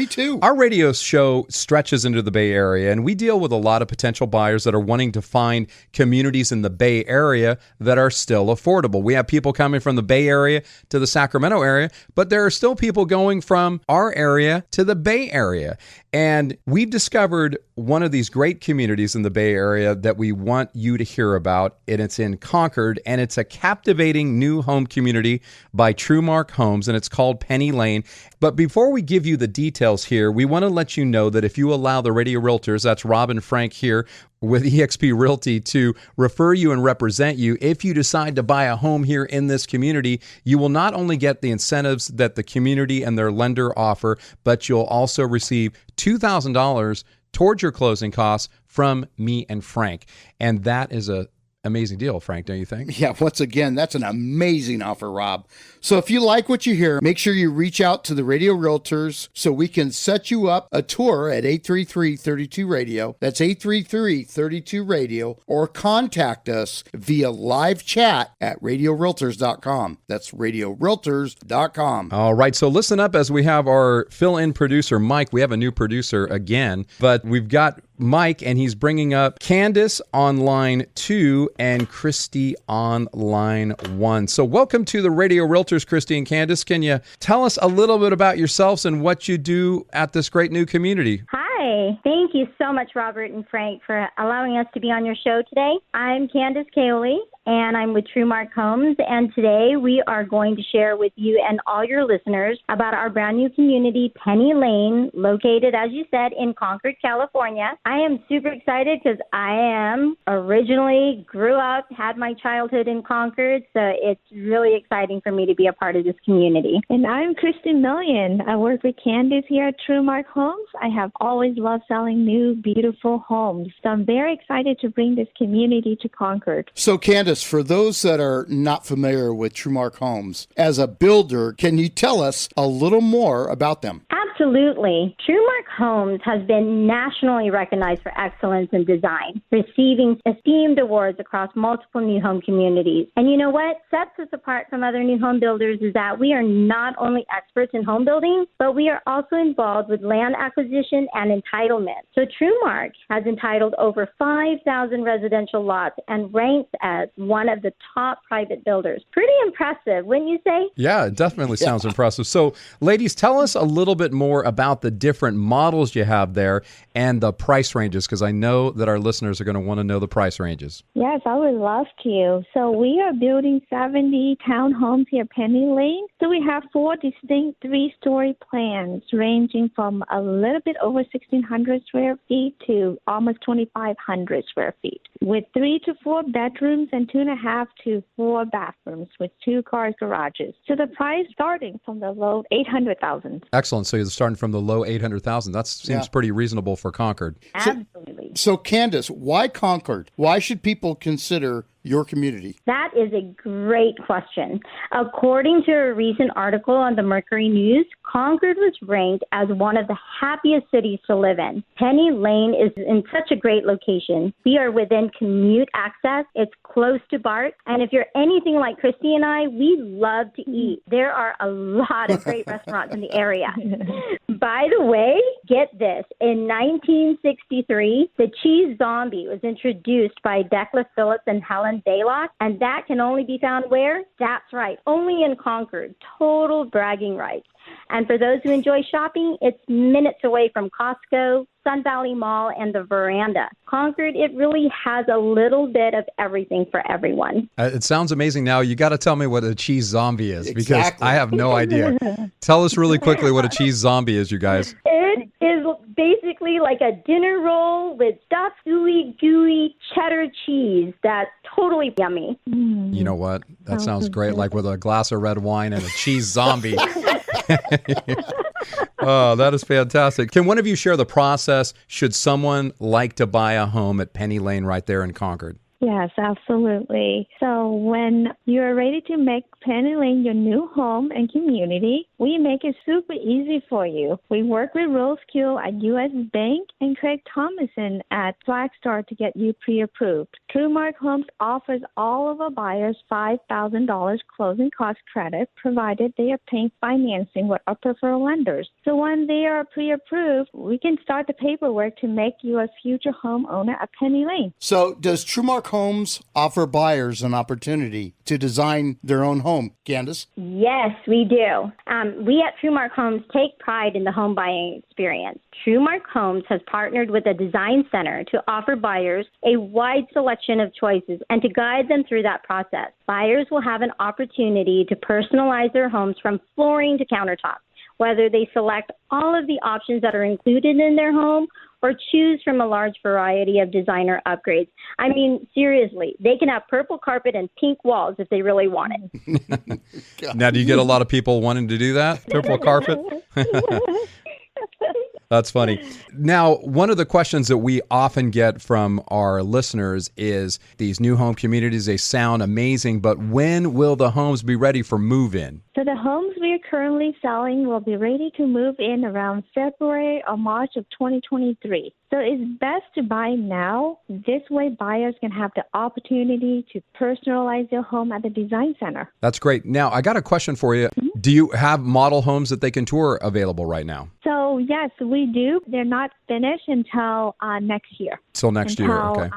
our radio show stretches into the Bay Area, and we deal with a lot of potential buyers that are wanting to find communities in the Bay Area that are still affordable. We have people coming from the Bay Area to the Sacramento area, but there are still people going from our area to the Bay Area. And we've discovered one of these great communities in the Bay Area that we want you to hear about, and it's in Concord, and it's a captivating new home community by Trumark Homes, and it's called Penny Lane. But before we give you the details here, we want to let you know that if you allow the Radio Realtors, that's Rob and Frank here with eXp Realty, to refer you and represent you, if you decide to buy a home here in this community, you will not only get the incentives that the community and their lender offer, but you'll also receive $2,000 towards your closing costs from me and Frank. And that is a amazing deal, Frank, don't you think? Yeah, once again, that's an amazing offer, Rob. So if you like what you hear, make sure you reach out to the Radio Realtors so we can set you up a tour at 833-32-RADIO. That's 833-32-RADIO. Or contact us via live chat at radiorealtors.com. That's radiorealtors.com. All right, so listen up as we have our fill-in producer, Mike. We have a new producer again, but we've got Mike, and he's bringing up Candice on line 2 and Kristy on line 1. So welcome to the Radio Realtors, Kristy and Candice. Can you tell us a little bit about yourselves and what you do at this great new community? Hi. Thank you so much, Robert and Frank, for allowing us to be on your show today. I'm Candice Caoile, and I'm with Trumark Homes, and today we are going to share with you and all your listeners about our brand new community, Penny Lane, located, as you said, in Concord, California. I am super excited because I grew up, had my childhood in Concord, so it's really exciting for me to be a part of this community. And I'm Kristy Million. I work with Candice here at Trumark Homes. I have always loved selling new, beautiful homes, so I'm very excited to bring this community to Concord. So, Candice, for those that are not familiar with Trumark Homes, as a builder, can you tell us a little more about them? Absolutely. Trumark Homes has been nationally recognized for excellence in design, receiving esteemed awards across multiple new home communities. And you know what sets us apart from other new home builders is that we are not only experts in home building, but we are also involved with land acquisition and entitlement. So Trumark has entitled over 5,000 residential lots and ranks as one of the top private builders. Pretty impressive, wouldn't you say? Yeah, it definitely sounds impressive. So, ladies, tell us a little bit more more about the different models you have there and the price ranges? Because I know that our listeners are going to want to know the price ranges. Yes, I would love to. So we are building 70 townhomes here at Penny Lane. So we have 4 distinct 3-story plans ranging from a little bit over 1,600 square feet to almost 2,500 square feet, with 3 to 4 bedrooms and 2.5 to 4 bathrooms with 2-car garages. So the price starting from the low 800,000. Excellent. So you're starting from the low 800,000. That seems pretty reasonable for Concord. Absolutely. So Candice, why Concord? Why should people consider your community? That is a great question. According to a recent article on the Mercury News, Concord was ranked as one of the happiest cities to live in. Penny Lane is in such a great location. We are within commute access. It's close to BART. And if you're anything like Kristy and I, we love to eat. There are a lot of great restaurants in the area. By the way, get this. In 1963, the cheese zombie was introduced by Declan Phillips and Helen Baylock, and that can only be found where? That's right, only in Concord. Total bragging rights. And for those who enjoy shopping, it's minutes away from Costco, Sun Valley Mall, and the Veranda. Concord, it really has a little bit of everything for everyone. It sounds amazing. Now, you got to tell me what a cheese zombie is, because I have no idea. Tell us really quickly what a cheese zombie is, you guys. It is basically like a dinner roll with stuffed, gooey cheddar cheese that's totally yummy. You know what? That sounds great, like with a glass of red wine and a cheese zombie. Oh, that is fantastic. Can one of you share the process should someone like to buy a home at Penny Lane right there in Concord? Yes, absolutely. So when you're ready to make Penny Lane your new home and community, we make it super easy for you. We work with Rose Kill at U.S. Bank and Craig Thomason at Flagstar to get you pre-approved. Trumark Homes offers all of our buyers $5,000 closing cost credit, provided they are paying financing with our preferred lenders. So when they are pre-approved, we can start the paperwork to make you a future homeowner at Penny Lane. So does Trumark Homes offer buyers an opportunity to design their own home? Candice? Yes, we do. We at Trumark Homes take pride in the home buying experience. Trumark Homes has partnered with a design center to offer buyers a wide selection of choices and to guide them through that process. Buyers will have an opportunity to personalize their homes from flooring to countertops, whether they select all of the options that are included in their home or choose from a large variety of designer upgrades. I mean, seriously, they can have purple carpet and pink walls if they really want it. Now, do you get a lot of people wanting to do that? Purple carpet? That's funny. Now, one of the questions that we often get from our listeners is these new home communities, they sound amazing, but when will the homes be ready for move-in? So the homes we are currently selling will be ready to move in around February or March of 2023. So it's best to buy now. This way buyers can have the opportunity to personalize their home at the design center. That's great. Now, I got a question for you. Mm-hmm. Do you have model homes that they can tour available right now? So, yes, we do. They're not finished until next year. Till next year, okay.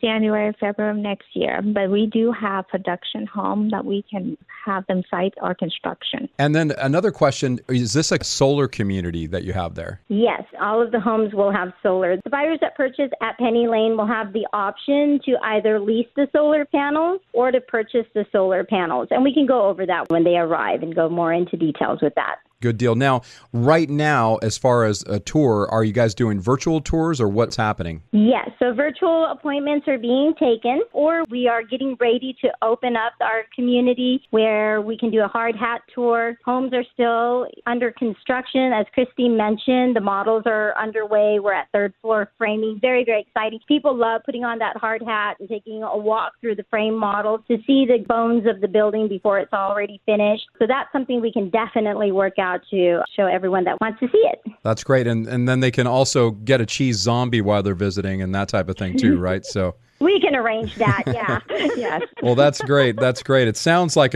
January, February of next year. But we do have production home that we can have them site or construction. And then another question, is this a solar community that you have there? Yes, all of the homes will have solar. The buyers that purchase at Penny Lane will have the option to either lease the solar panels or to purchase the solar panels. And we can go over that when they arrive and go more into details with that. Good deal. Now, right now, as far as a tour, are you guys doing virtual tours or what's happening? Yes. So virtual appointments are being taken, or we are getting ready to open up our community where we can do a hard hat tour. Homes are still under construction. As Kristy mentioned, the models are underway. We're at third floor framing. Very, very exciting. People love putting on that hard hat and taking a walk through the frame models to see the bones of the building before it's already finished. So that's something we can definitely work out to show everyone that wants to see it. That's great. And then they can also get a cheese zombie while they're visiting and that type of thing too, right? So We can arrange that, yeah. Yes. Well, that's great. That's great. It sounds like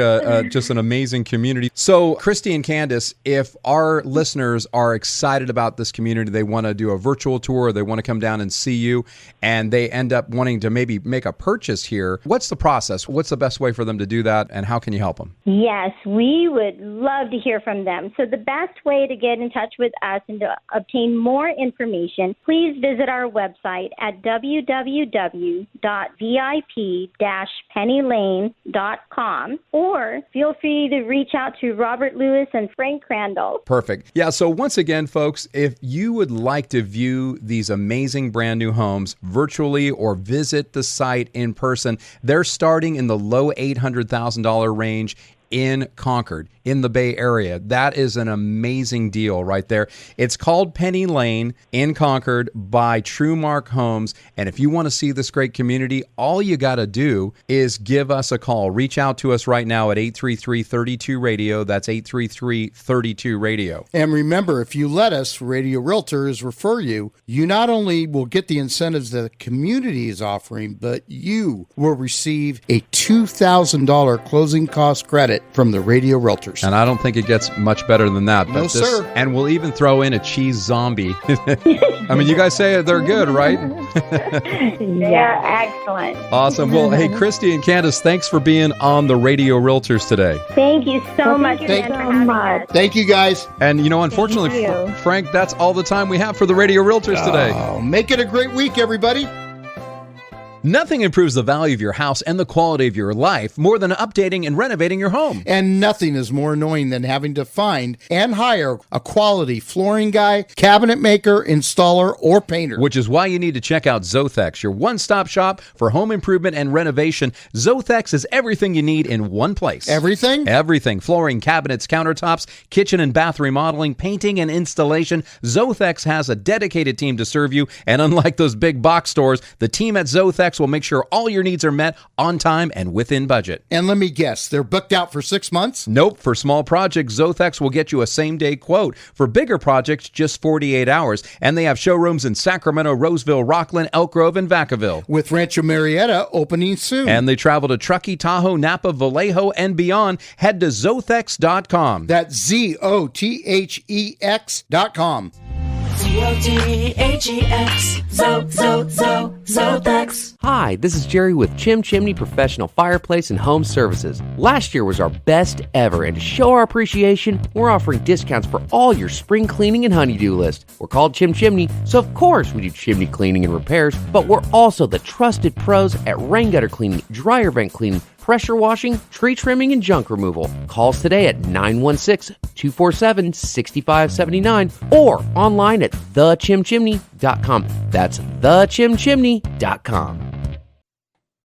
just an amazing community. So, Kristy and Candice, if our listeners are excited about this community, they want to do a virtual tour, they want to come down and see you, and they end up wanting to maybe make a purchase here, what's the process? What's the best way for them to do that, and how can you help them? Yes, we would love to hear from them. So the best way to get in touch with us and to obtain more information, please visit our website at www.vip-pennylane.com, or feel free to reach out to Robert Lewis and Frank Crandall. Perfect. Yeah, so once again, folks, if you would like to view these amazing brand new homes virtually or visit the site in person, they're starting in the low $800,000 range in Concord, in the Bay Area. That is an amazing deal right there. It's called Penny Lane in Concord by Trumark Homes. And if you want to see this great community, all you got to do is give us a call. Reach out to us right now at 833-32-RADIO. That's 833-32-RADIO. And remember, if you let us, Radio Realtors, refer you, you not only will get the incentives that the community is offering, but you will receive a $2,000 closing cost credit from the Radio Realtors. And I don't think it gets much better than that. No, sir. And we'll even throw in a cheese zombie. I mean, you guys say they're good, right? Yeah, excellent. Awesome. Well, hey, Kristy and Candice, thanks for being on the Radio Realtors today. Thank you so much. Thank you, guys. And, unfortunately, Frank, that's all the time we have for the Radio Realtors today. Make it a great week, everybody. Nothing improves the value of your house and the quality of your life more than updating and renovating your home. And nothing is more annoying than having to find and hire a quality flooring guy, cabinet maker, installer, or painter. Which is why you need to check out Zothex, your one-stop shop for home improvement and renovation. Zothex is everything you need in one place. Everything? Everything. Flooring, cabinets, countertops, kitchen and bath remodeling, painting and installation. Zothex has a dedicated team to serve you. And unlike those big box stores, the team at Zothex will make sure all your needs are met on time and within budget. And let me guess, they're booked out for 6 months? Nope. For small projects, Zothex will get you a same-day quote. For bigger projects, just 48 hours. And they have showrooms in Sacramento, Roseville, Rockland, Elk Grove, and Vacaville. With Rancho Marietta opening soon. And they travel to Truckee, Tahoe, Napa, Vallejo, and beyond. Head to Zothex.com. That's ZOTHEX.com. ZOTHEX, Zothex. Hi, this is Jerry with Chim Chimney Professional Fireplace and Home Services. Last year was our best ever, and to show our appreciation, we're offering discounts for all your spring cleaning and honeydew list. We're called Chim Chimney, so of course we do chimney cleaning and repairs, but we're also the trusted pros at rain gutter cleaning, dryer vent cleaning, pressure washing, tree trimming, and junk removal. Call us today at 916-247-6579 or online at thechimchimney.com. That's thechimchimney.com.